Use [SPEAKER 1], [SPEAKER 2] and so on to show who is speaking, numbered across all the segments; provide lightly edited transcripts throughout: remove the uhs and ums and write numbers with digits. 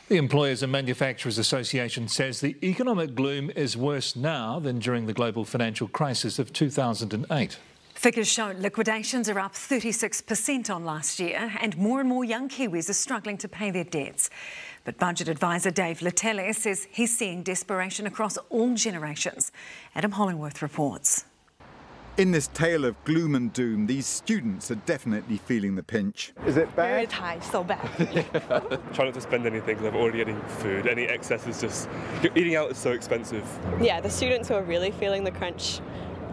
[SPEAKER 1] The Employers and Manufacturers Association says the economic gloom is worse now than during the global financial crisis of 2008.
[SPEAKER 2] Figures show liquidations are up 36% on last year, and more young Kiwis are struggling to pay their debts. But budget advisor Dave Letele says he's seeing desperation across all generations. Adam Hollingworth reports.
[SPEAKER 3] In this tale of gloom and doom, these students are definitely feeling the pinch. Is it bad?
[SPEAKER 4] Very tight, so bad.
[SPEAKER 5] Try not to spend anything because I'm already getting food. Any excess is just... Eating out is so expensive.
[SPEAKER 4] Yeah, the students who are really feeling the crunch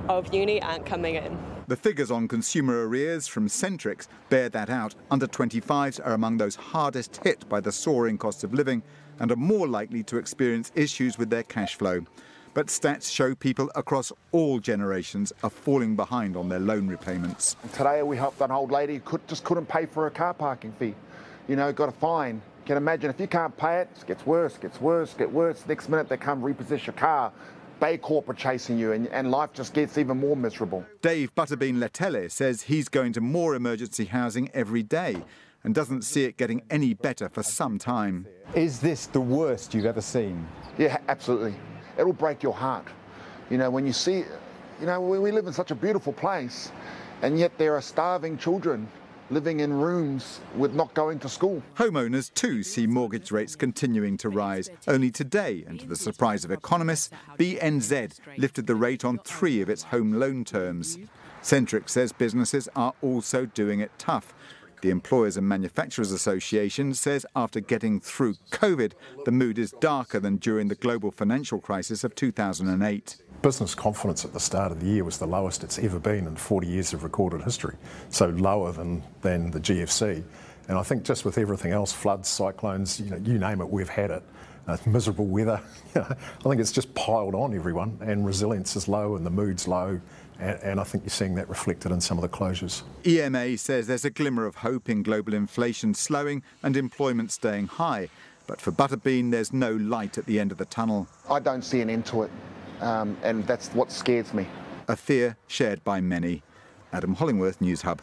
[SPEAKER 4] of uni aren't coming in.
[SPEAKER 3] The figures on consumer arrears from Centrix bear that out. Under 25s are among those hardest hit by the soaring cost of living and are more likely to experience issues with their cash flow. But stats show people across all generations are falling behind on their loan repayments.
[SPEAKER 6] Today we helped an old lady who just couldn't pay for her car parking fee. You know, got a fine. You can imagine if you can't pay it, it gets worse, gets worse, gets worse. Next minute they come repossess your car. Bay Corp are chasing you and life just gets even more miserable.
[SPEAKER 3] Dave Butterbean Letele says he's going to more emergency housing every day and doesn't see it getting any better for some time.
[SPEAKER 7] Is this the worst you've ever seen?
[SPEAKER 6] Yeah, absolutely. It'll break your heart. You know, when you see, you know, we live in such a beautiful place, and yet there are starving children living in rooms with not going to school.
[SPEAKER 3] Homeowners too see mortgage rates continuing to rise. Only today, and to the surprise of economists, BNZ lifted the rate on 3 of its home loan terms. Centrix says businesses are also doing it tough. The Employers and Manufacturers Association says after getting through COVID, the mood is darker than during the global financial crisis of 2008.
[SPEAKER 8] Business confidence at the start of the year was the lowest it's ever been in 40 years of recorded history, so lower than the GFC. And I think just with everything else, floods, cyclones, you name it, we've had it. Miserable weather, I think it's just piled on everyone, and resilience is low and the mood's low. And I think you're seeing that reflected in some of the closures.
[SPEAKER 3] EMA says there's a glimmer of hope in global inflation slowing and employment staying high. But for Butterbean, there's no light at the end of the tunnel.
[SPEAKER 6] I don't see an end to it, and that's what scares me.
[SPEAKER 3] A fear shared by many. Adam Hollingworth, Newshub.